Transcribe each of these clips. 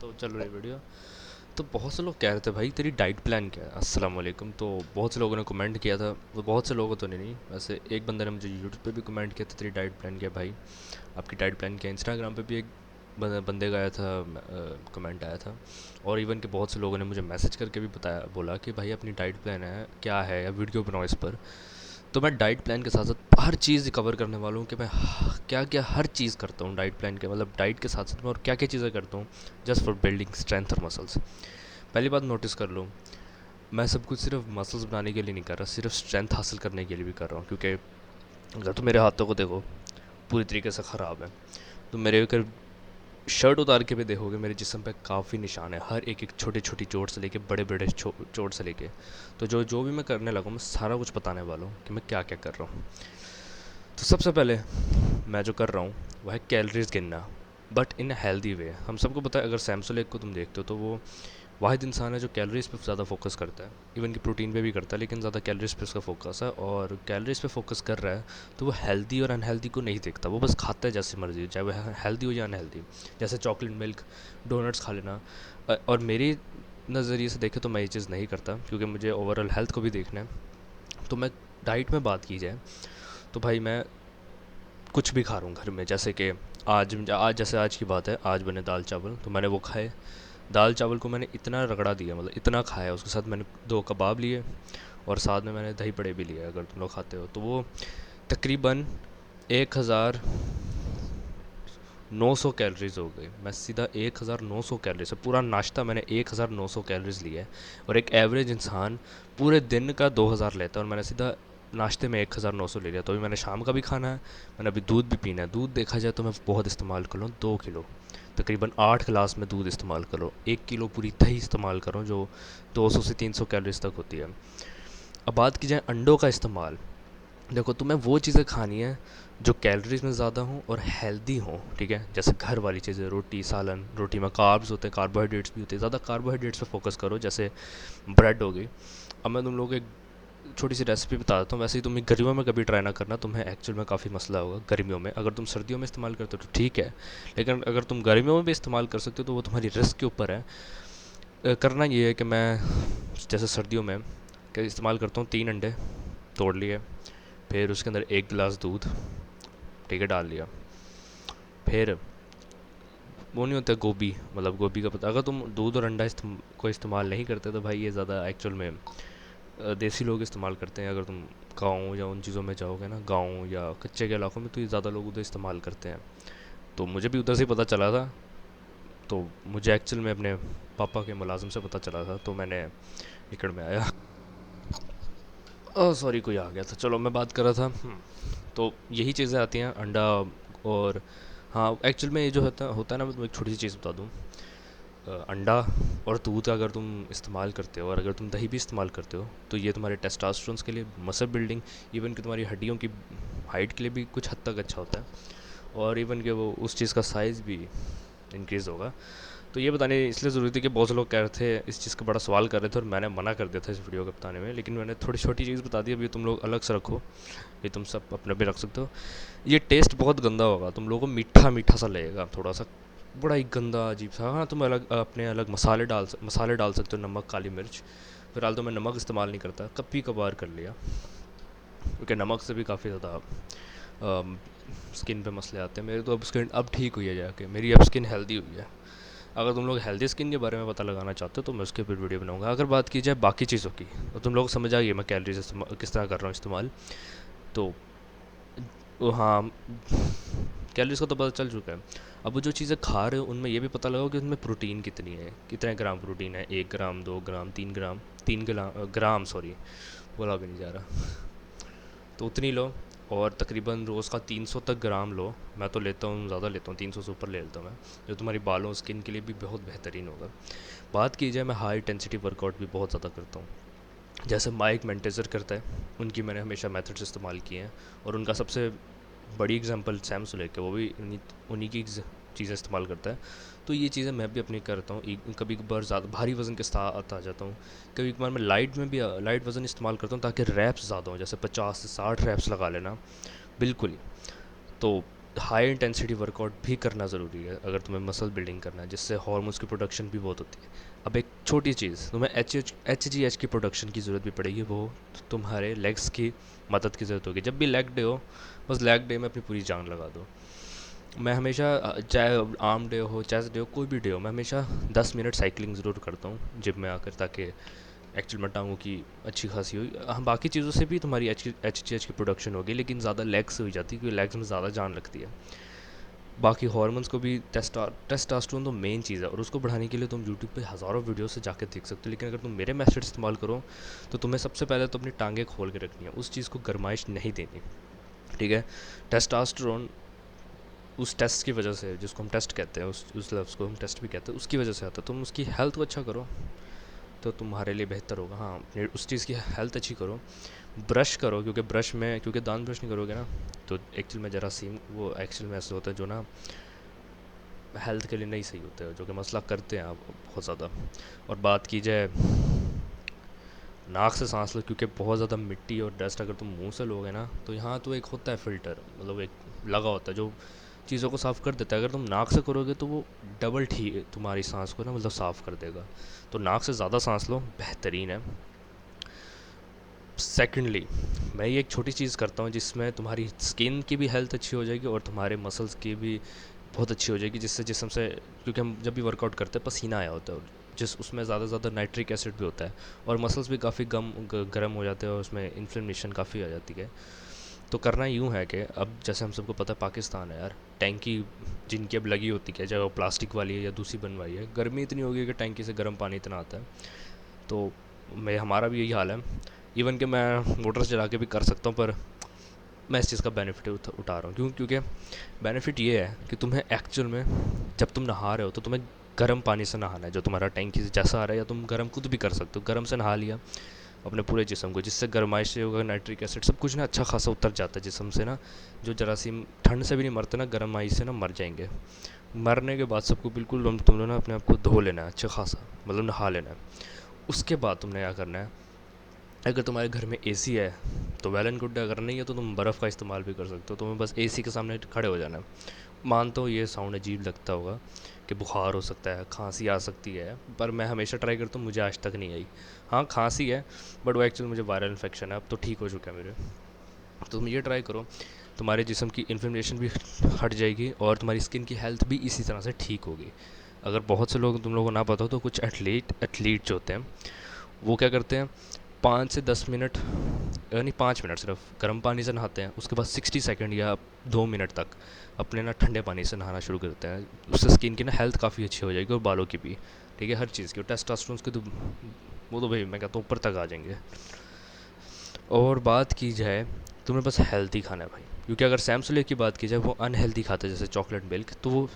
तो चल रही वीडियो। तो बहुत से लोग कह रहे थे भाई तेरी डाइट प्लान क्या है। अस्सलाम वालेकुम। तो बहुत से लोगों ने कमेंट किया था, वो बहुत से लोगों तो नहीं, वैसे एक बंदे ने मुझे यूट्यूब पे भी कमेंट किया था तेरी डाइट प्लान क्या है भाई, आपकी डाइट प्लान क्या है। इंस्टाग्राम पे भी एक बंदे का आया था, कमेंट आया था। और इवन के बहुत से लोगों ने मुझे मैसेज करके भी बताया, बोला कि भाई अपनी डाइट प्लान है क्या है, या वीडियो बनाओ इस पर। तो मैं डाइट प्लान के साथ साथ हर चीज़ कवर करने वाला हूँ कि मैं क्या क्या हर चीज़ करता हूँ डाइट प्लान के, मतलब डाइट के साथ साथ मैं और क्या क्या चीज़ें करता हूँ जस्ट फॉर बिल्डिंग स्ट्रेंथ और मसल्स। पहली बात नोटिस कर लो, मैं सब कुछ सिर्फ मसल्स बनाने के लिए नहीं कर रहा, सिर्फ स्ट्रेंथ हासिल करने के लिए भी कर रहा हूँ। क्योंकि अगर तुम मेरे हाथों को देखो, पूरी तरीके से ख़राब है। तो मेरे अगर शर्ट उतार के भी देखोगे, मेरे जिस्म पे काफ़ी निशान है, हर एक एक छोटी छोटी चोट से लेके बड़े बड़े चोट से लेके। तो जो जो भी मैं करने लगा हूँ, मैं सारा कुछ बताने वाला हूँ कि मैं क्या क्या कर रहा हूँ। तो सबसे पहले मैं जो कर रहा हूँ वह है कैलोरीज गिनना, बट इन हेल्दी वे। हम सबको पता है, अगर सैमसंग को तुम देखते हो तो वो वाहिद इंसान है जो कैलोरीज पे ज़्यादा फोकस करता है। इवन कि प्रोटीन पे भी करता है, लेकिन ज़्यादा कैलोरीज पे उसका फोकस है। और कैलोरीज पे फोकस कर रहा है तो वो हेल्दी और अनहेल्दी को नहीं देखता, वो बस खाता है जैसे मर्जी, चाहे वह हेल्दी हो या अनहेल्दी। जैसे चॉकलेट मिल्क, डोनट्स खा लेना। और मेरी नज़रिए से देखे तो मैं ये चीज़ नहीं करता, क्योंकि मुझे ओवरऑल हेल्थ को भी देखना है। तो मैं डाइट में बात की जाए तो भाई मैं कुछ भी खा रहा हूँ घर में। जैसे कि आज जैसे आज की बात है, आज बने दाल चावल, तो मैंने वो खाए। दाल चावल को मैंने इतना रगड़ा दिया, मतलब इतना खाया, उसके साथ मैंने 2 कबाब लिए, और साथ में मैंने दही बड़े भी लिए। अगर तुम लोग खाते हो तो वो तकरीबन 1900 कैलोरीज हो गई। मैं सीधा 1900 कैलोरीज से पूरा नाश्ता मैंने 1900 कैलोरीज लिया है। और एक एवरेज इंसान पूरे दिन का 2000 लेता है, और मैंने सीधा नाश्ते में 1900 ले लिया। तो अभी मैंने शाम का भी खाना है, मैंने अभी दूध भी पीना है। दूध देखा जाए तो मैं बहुत इस्तेमाल कर लूँ, 2 किलो, तकरीबन 8 गिलास में दूध इस्तेमाल करो, 1 किलो पूरी दही इस्तेमाल करो, जो 200 से 300 कैलोरीज तक होती है। अब बात की जाए अंडों का इस्तेमाल, देखो तुम्हें वो चीज़ें खानी है जो कैलोरीज में ज़्यादा हों और हेल्दी हों, ठीक है। जैसे घर वाली चीज़ें, रोटी सालन, रोटी में कार्ब्स होते हैं, कार्बोहाइड्रेट्स भी होते हैं, ज़्यादा कार्बोहाइड्रेट्स पे फोकस करो, जैसे ब्रेड हो गई। अब मैं तुम लोगों को एक छोटी सी रेसिपी बता देता हूँ। वैसे ही तुम्हें गर्मियों में कभी ट्राई ना करना, तुम्हें एक्चुअल में काफ़ी मसला होगा गर्मियों में। अगर तुम सर्दियों में इस्तेमाल करते हो तो ठीक है, लेकिन अगर तुम गर्मियों में भी इस्तेमाल कर सकते हो तो वो तुम्हारी रिस्क के ऊपर है। करना ये है कि मैं जैसे सर्दियों में क्या इस्तेमाल करता हूँ, 3 अंडे तोड़ लिए, फिर उसके अंदर 1 गिलास दूध, ठीक है, डाल लिया। फिर वो नहीं होता गोभी, मतलब गोभी का पता, अगर तुम दूध और अंडा को इस्तेमाल नहीं करते तो भाई ये ज़्यादा एक्चुअल में देसी लोग इस्तेमाल करते हैं। अगर तुम गाँव या उन चीज़ों में जाओगे ना, गाँव या कच्चे के इलाकों में, तो ये ज़्यादा लोग उधर इस्तेमाल करते हैं। तो मुझे भी उधर से पता चला था। तो मुझे एक्चुअल में अपने पापा के मुलाजिम से पता चला था, तो मैंने इकड़ में आया। सॉरी, कोई आ गया था। चलो मैं बात कर रहा था। तो यही चीज़ें आती हैं, अंडा। और हाँ, एक्चुअल में ये जो होता होता है ना, मैं तुम्हें एक छोटी सी चीज़ बता दूँ। अंडा और दूध अगर तुम इस्तेमाल करते हो, और अगर तुम दही भी इस्तेमाल करते हो, तो ये तुम्हारे टेस्टोस्टेरोन के लिए, मसल बिल्डिंग, इवन कि तुम्हारी हड्डियों की हाइट के लिए भी कुछ हद तक अच्छा होता है। और इवन कि वो उस चीज़ का साइज़ भी इंक्रीज़ होगा। तो ये बताने इसलिए ज़रूरी थी कि बहुत से लोग कह रहे थे, इस चीज़ का बड़ा सवाल कर रहे थे, और मैंने मना कर दिया था इस वीडियो को बताने में। लेकिन मैंने थोड़ी छोटी चीज़ बता दी, अभी तुम लोग अलग से रखो, ये तुम सब अपने भी रख सकते हो। ये टेस्ट बहुत गंदा होगा, तुम लोगों को मीठा मीठा सा लगेगा थोड़ा सा, बड़ा ही गंदा अजीब सा। हाँ, तुम अलग अपने अलग मसाले डाल सकते हो, नमक, काली मिर्च। फिलहाल तो मैं नमक इस्तेमाल नहीं करता, कभी कभार कर लिया, क्योंकि नमक से भी काफ़ी ज़्यादा स्किन पे मसले आते हैं। मेरी तो अब स्किन अब ठीक हुई है, जाके मेरी अब स्किन हेल्दी हुई है। अगर तुम लोग हेल्दी स्किन के बारे में पता लगाना चाहते हो तो मैं उसके ऊपर वीडियो बनाऊंगा। अगर बात की जाए बाकी चीज़ों की, तो तुम लोग समझ आ गए मैं कैलोरीज किस तरह कर रहा हूँ इस्तेमाल। तो हाँ, कैलोरीज का तो पता चल चुका है। अब वो जो चीज़ें खा रहे हो उनमें ये भी पता लगाओ कि उनमें प्रोटीन कितनी है, कितने ग्राम प्रोटीन है, 1 ग्राम, 2 ग्राम, 3 ग्राम, 3 ग्राम, सॉरी, बोला भी नहीं जा रहा। तो उतनी लो, और तकरीबन रोज़ का 300 तक ग्राम लो। मैं तो लेता हूँ, ज़्यादा लेता हूँ, 300 से ऊपर ले लेता हूँ मैं, जो तुम्हारी बालों स्किन के लिए भी बहुत बेहतरीन होगा। बात की जाए, मैं हाई इंटेंसिटी वर्कआउट भी बहुत ज़्यादा करता हूँ, जैसे माइक मेंटेजर करता है, उनकी मैंने हमेशा मेथड्स इस्तेमाल किए हैं। और उनका सबसे बड़ी एग्जांपल सैम सुलेक है, वो भी उन्हीं उन्हीं की चीज़ें इस्तेमाल करता है। तो ये चीज़ें मैं भी अपनी करता हूँ। कभी कभार ज़्यादा भारी वज़न के साथ आ जाता हूँ, कभी कभार मैं लाइट में भी लाइट वज़न इस्तेमाल करता हूँ, ताकि रैप्स ज़्यादा हो, जैसे 50 से 60 रैप्स लगा लेना, बिल्कुल ही। तो हाई इंटेंसिटी वर्कआउट भी करना ज़रूरी है अगर तुम्हें मसल बिल्डिंग करना है, जिससे हार्मोन्स की प्रोडक्शन भी बहुत होती है। अब एक छोटी चीज़, तुम्हें एच जी एच की प्रोडक्शन की ज़रूरत भी पड़ेगी, वो तुम्हारे लेग्स की मदद की ज़रूरत होगी। जब भी लेग डे हो, बस लेग डे में अपनी पूरी जान लगा दो। मैं हमेशा चाहे आर्म डे हो, चेस्ट डे हो, कोई भी डे हो, मैं हमेशा 10 मिनट साइकिलिंग ज़रूर करता हूँ जिम में आकर, ताकि एक्चुअल में टांगों की अच्छी खासी हुई। हाँ, बाकी चीज़ों से भी तुम्हारी एच जी एच की प्रोडक्शन होगी, लेकिन ज़्यादा लेग्स से हो जाती है, क्योंकि लेग्स में ज़्यादा जान लगती है। बाकी हार्मोन्स को भी, टेस्टोस्टेरोन तो मेन चीज़ है, और उसको बढ़ाने के लिए तुम यूट्यूब पे हज़ारों वीडियो से जाकर देख सकते हो। लेकिन अगर तुम मेरे मेथड इस्तेमाल करो, तो तुम्हें सबसे पहले तो अपनी टांगें खोल के रखनी है, उस चीज़ को गर्माइश नहीं देनी। ठीक है। टेस्टोस्टेरोन उस टेस्ट की वजह से, जिसको हम टेस्ट कहते हैं, उस लफ्ज़ को हम टेस्ट भी कहते हैं, उसकी वजह से आता है। तुम उसकी हेल्थ को अच्छा करो तो तुम्हारे लिए बेहतर होगा। हाँ, उस चीज़ की हेल्थ अच्छी करो, ब्रश करो, क्योंकि दांत ब्रश नहीं करोगे ना, तो एक्चुअल में जरासीम वो एक्चुअल में ऐसे होता है जो ना हेल्थ के लिए नहीं सही होते हैं, जो कि मसला करते हैं आप बहुत ज़्यादा। और बात की जाए नाक से सांस लो, क्योंकि बहुत ज़्यादा मिट्टी और डस्ट अगर तुम मुंह से लोगे ना, तो यहाँ तो एक होता है फ़िल्टर, मतलब एक लगा होता है जो चीज़ों को साफ़ कर देता है। अगर तुम नाक से करोगे तो वो डबल ठीक तुम्हारी सांस को ना, मतलब साफ़ कर देगा। तो नाक से ज़्यादा सांस लो, बेहतरीन है। सेकेंडली, मैं ये एक छोटी चीज़ करता हूँ जिसमें तुम्हारी स्किन की भी हेल्थ अच्छी हो जाएगी और तुम्हारे मसल्स की भी बहुत अच्छी हो जाएगी, जिससे जिसम से, क्योंकि हम जब भी वर्कआउट करते हैं पसीना आया होता है, और जिस उसमें ज़्यादा से ज़्यादा नाइट्रिक एसिड भी होता है, और मसल्स भी काफ़ी गर्म हो जाते हैं, और उसमें इन्फ्लेमेशन काफ़ी आ जाती है। तो करना यूँ है कि अब जैसे हम सबको पता है पाकिस्तान है यार, टैंकी जिनकी अब लगी होती है, चाहे वो प्लास्टिक वाली है या दूसरी बनवाई है, गर्मी इतनी होगी कि टैंकी से गर्म पानी इतना आता है। तो मैं हमारा भी यही हाल है। इवन कि मैं मोटर चला के भी कर सकता हूँ, पर मैं इस चीज़ का बेनिफिट उठा रहा हूँ। क्योंकि बेनिफिट ये है कि तुम्हें एक्चुअल में जब तुम नहा रहे हो तो तुम्हें गर्म पानी से नहाना है, जो तुम्हारा टैंकी से जैसा आ रहा है, या तुम गर्म खुद भी कर सकते हो, गर्म से नहा लिया अपने पूरे जिस्म को, जिससे गर्माइश से होगा, नाइट्रिक एसिड सब कुछ ना अच्छा खासा उतर जाता है जिस्म से ना। जो जरासीम ठंड से भी नहीं मरते ना, गर्माइश से ना मर जाएंगे। मरने के बाद सबको बिल्कुल तुम लोग ना अपने आप को धो लेना है अच्छा खासा, मतलब नहा लेना है। उसके बाद तुमने क्या करना है, अगर तुम्हारे घर में एसी है तो वेल एंड गुड है, अगर नहीं है तो तुम बर्फ़ का इस्तेमाल भी कर सकते हो। तुम्हें बस एसी के सामने खड़े हो जाना है। मानता हूँ ये साउंड अजीब लगता होगा कि बुखार हो सकता है, खांसी आ सकती है, पर मैं हमेशा ट्राई करता हूँ, मुझे आज तक नहीं आई। हाँ, खांसी है, बट वो एक्चुअली मुझे वायरल इन्फेक्शन है, अब तो ठीक हो चुका है मेरे। तो तुम ये ट्राई करो, तुम्हारे जिस्म की इन्फ्लेमेशन भी हट जाएगी, और तुम्हारी स्किन की हेल्थ भी इसी तरह से ठीक होगी। अगर बहुत से लोग, तुम लोगों को ना पता हो, तो कुछ एथलीट जो होते हैं, वो क्या करते हैं, 5 से 10 मिनट, यानी 5 मिनट सिर्फ गर्म पानी से नहाते हैं, उसके बाद 60 सेकंड या 2 मिनट तक अपने ना ठंडे पानी से नहाना शुरू करते हैं। उससे स्किन की ना हेल्थ काफ़ी अच्छी हो जाएगी, और बालों की भी। ठीक है, हर चीज़ की, और टेस्टोस्टेरोन की तो वो तो भाई मैं कहता हूँ ऊपर तक आ जाएंगे। और बात की जाए, तुम्हें बस हेल्दी खाना है भाई, क्योंकि अगर सैमसुले की बात की जाए, वो अनहेल्दी खाता है जैसे चॉकलेट मिल्क, तो वो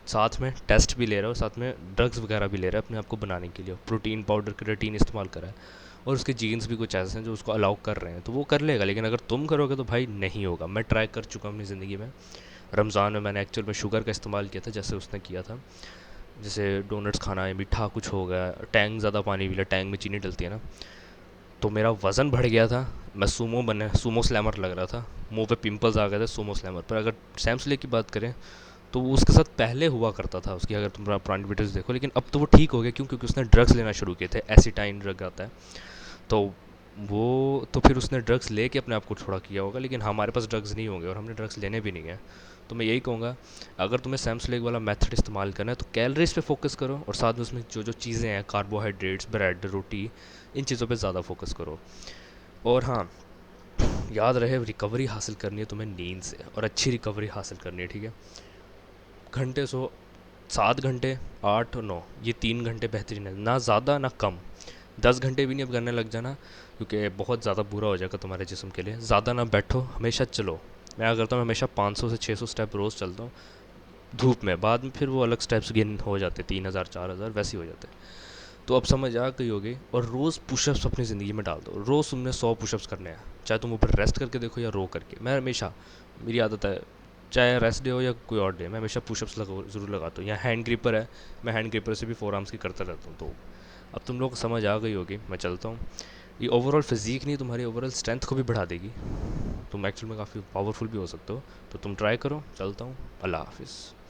साथ में टेस्ट भी ले रहा है, और साथ में ड्रग्स वगैरह भी ले रहा है अपने आप को बनाने के लिए, प्रोटीन पाउडर क्रिएटिन इस्तेमाल कर रहा है, और उसके जीन्स भी कुछ ऐसे हैं जो उसको अलाउ कर रहे हैं, तो वो कर लेगा। लेकिन अगर तुम करोगे तो भाई नहीं होगा। मैं ट्राई कर चुका हूँ अपनी ज़िंदगी में। रमज़ान में मैंने एक्चुअल में शुगर का इस्तेमाल किया था, जैसे उसने किया था, जैसे डोनट्स खाना है, मीठा कुछ हो गया, टैंग ज़्यादा पानी पी लिया, टैंग में चीनी डलती है ना, तो मेरा वज़न बढ़ गया था। मैं सूमो स्लैमर लग रहा था, मुंह पे पिंपल्स आ गए थे सूमो स्लैमर पर। अगर सैम स्ले की बात करें, तो वो उसके साथ पहले हुआ करता था उसकी, अगर तुम पुरानी वीडियोस देखो, लेकिन अब तो वो ठीक हो गया। क्यों? क्योंकि उसने ड्रग्स लेना शुरू किए थे, एसिटाइन ड्रग आता है, तो वो तो फिर उसने ड्रग्स लेके अपने आप को थोड़ा किया होगा। लेकिन हमारे पास ड्रग्स नहीं होंगे, और हमने ड्रग्स लेने भी नहीं है। तो मैं यही कहूँगा, अगर तुम्हें सैम्सलेग वाला मेथड इस्तेमाल करना है, तो कैलोरीज पे फोकस करो, और साथ में उसमें जो जो चीज़ें हैं, कार्बोहाइड्रेट्स, ब्रेड, रोटी, इन चीज़ों पे ज़्यादा फोकस करो। और हाँ, याद रहे, रिकवरी हासिल करनी है तुम्हें नींद से, और अच्छी रिकवरी हासिल करनी है। ठीक है, घंटे सो, 7 घंटे, 8 और 9, ये 3 घंटे बेहतरीन है, ना ज़्यादा ना कम। 10 घंटे भी नहीं अब करने लग जाना, क्योंकि बहुत ज़्यादा बुरा हो जाएगा तुम्हारे जिस्म के लिए। ज़्यादा ना बैठो, हमेशा चलो। मैं क्या करता हूँ, हमेशा 500 से 600 स्टेप रोज़ चलता हूँ धूप में। बाद में फिर वो अलग स्टेप्स गेन हो जाते, 3000 4000 वैसे ही हो जाते। तो अब समझ आ गई होगी। और रोज़ पुशअप्स अपनी ज़िंदगी में डाल दो। रोज़ तुमने 100 पुशअप्स करने हैं, चाहे तुम ऊपर रेस्ट करके देखो या रो करके। मैं हमेशा, मेरी आदत है, चाहे रेस्ट डे हो या कोई और डे, मैं हमेशा पुशअप्स ज़रूर लगाता हूँ। या हैंड ग्रिपर है, मैं हैंड ग्रिपर से भी 4 आर्म्स की करता रहता हूँ। तो अब तुम लोग को समझ आ गई होगी। मैं चलता हूँ, ये ओवरऑल फिज़ीक नहीं, तुम्हारी ओवरऑल स्ट्रेंथ को भी बढ़ा देगी। तुम एक्चुअल में काफ़ी पावरफुल भी हो सकते हो। तो तुम ट्राई करो, चलता हूँ, अल्लाह हाफिज़।